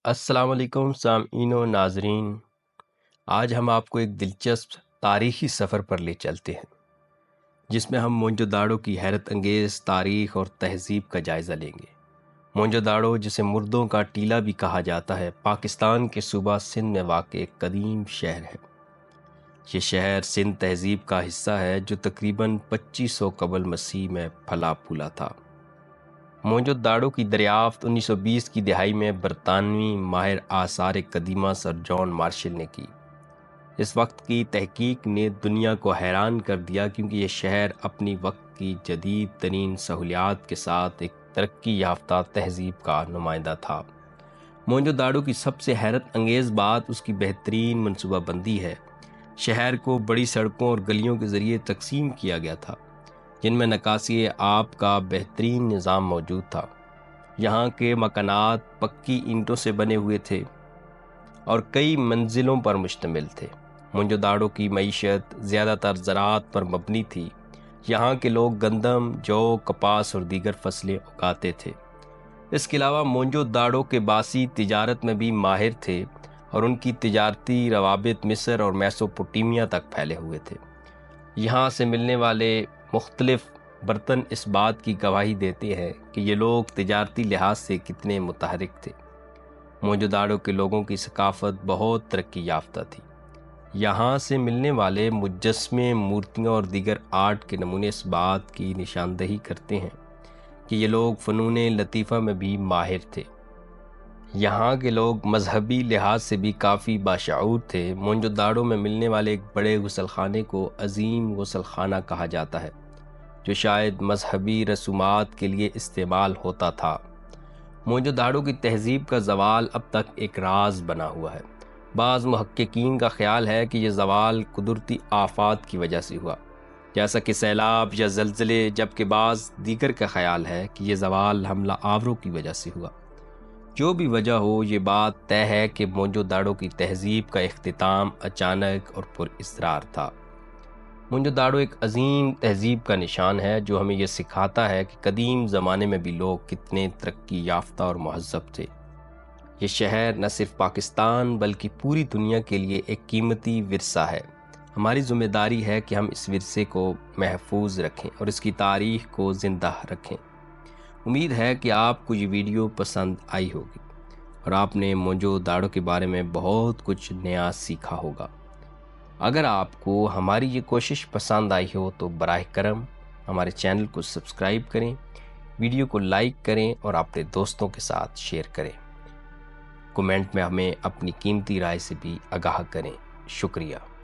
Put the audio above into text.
السلام علیکم سامعین و ناظرین، آج ہم آپ کو ایک دلچسپ تاریخی سفر پر لے چلتے ہیں جس میں ہم موئنجو داڑو کی حیرت انگیز تاریخ اور تہذیب کا جائزہ لیں گے۔ موئنجو داڑو، جسے مردوں کا ٹیلہ بھی کہا جاتا ہے، پاکستان کے صوبہ سندھ میں واقع ایک قدیم شہر ہے۔ یہ شہر سندھ تہذیب کا حصہ ہے جو تقریباً 2500 قبل مسیح میں پھلا پھولا تھا۔ موئنجو داڑو کی دریافت 1920 کی دہائی میں برطانوی ماہر آثار قدیمہ سر جان مارشل نے کی۔ اس وقت کی تحقیق نے دنیا کو حیران کر دیا کیونکہ یہ شہر اپنی وقت کی جدید ترین سہولیات کے ساتھ ایک ترقی یافتہ تہذیب کا نمائندہ تھا۔ موئنجو داڑو کی سب سے حیرت انگیز بات اس کی بہترین منصوبہ بندی ہے۔ شہر کو بڑی سڑکوں اور گلیوں کے ذریعے تقسیم کیا گیا تھا جن میں نکاسی آب کا بہترین نظام موجود تھا۔ یہاں کے مکانات پکی اینٹوں سے بنے ہوئے تھے اور کئی منزلوں پر مشتمل تھے۔ موئنجو داڑو کی معیشت زیادہ تر زراعت پر مبنی تھی۔ یہاں کے لوگ گندم، جو، کپاس اور دیگر فصلیں اگاتے تھے۔ اس کے علاوہ موئنجو داڑو کے باسی تجارت میں بھی ماہر تھے اور ان کی تجارتی روابط مصر اور میسوپوٹیمیا تک پھیلے ہوئے تھے۔ یہاں سے ملنے والے مختلف برتن اس بات کی گواہی دیتے ہیں کہ یہ لوگ تجارتی لحاظ سے کتنے متحرک تھے۔ موئنجو داڑو کے لوگوں کی ثقافت بہت ترقی یافتہ تھی۔ یہاں سے ملنے والے مجسمے، مورتیاں اور دیگر آرٹ کے نمونے اس بات کی نشاندہی کرتے ہیں کہ یہ لوگ فنون لطیفہ میں بھی ماہر تھے۔ یہاں کے لوگ مذہبی لحاظ سے بھی کافی باشعور تھے۔ موئنجو داڑو میں ملنے والے ایک بڑے غسل خانے کو عظیم غسل خانہ کہا جاتا ہے جو شاید مذہبی رسومات کے لیے استعمال ہوتا تھا۔ موئنجو داڑو کی تہذیب کا زوال اب تک ایک راز بنا ہوا ہے۔ بعض محققین کا خیال ہے کہ یہ زوال قدرتی آفات کی وجہ سے ہوا، جیسا کہ سیلاب یا زلزلے، جبکہ بعض دیگر کا خیال ہے کہ یہ زوال حملہ آوروں کی وجہ سے ہوا۔ جو بھی وجہ ہو، یہ بات طے ہے کہ موئنجو داڑو کی تہذیب کا اختتام اچانک اور پر اسرار تھا۔ موئنجو داڑو ایک عظیم تہذیب کا نشان ہے جو ہمیں یہ سکھاتا ہے کہ قدیم زمانے میں بھی لوگ کتنے ترقی یافتہ اور مہذب تھے۔ یہ شہر نہ صرف پاکستان بلکہ پوری دنیا کے لیے ایک قیمتی ورثہ ہے۔ ہماری ذمہ داری ہے کہ ہم اس ورثے کو محفوظ رکھیں اور اس کی تاریخ کو زندہ رکھیں۔ امید ہے کہ آپ کو یہ ویڈیو پسند آئی ہوگی اور آپ نے موئنجو داڑو کے بارے میں بہت کچھ نیا سیکھا ہوگا۔ اگر آپ کو ہماری یہ کوشش پسند آئی ہو تو براہ کرم ہمارے چینل کو سبسکرائب کریں، ویڈیو کو لائک کریں اور اپنے دوستوں کے ساتھ شیئر کریں۔ کمنٹ میں ہمیں اپنی قیمتی رائے سے بھی آگاہ کریں۔ شکریہ۔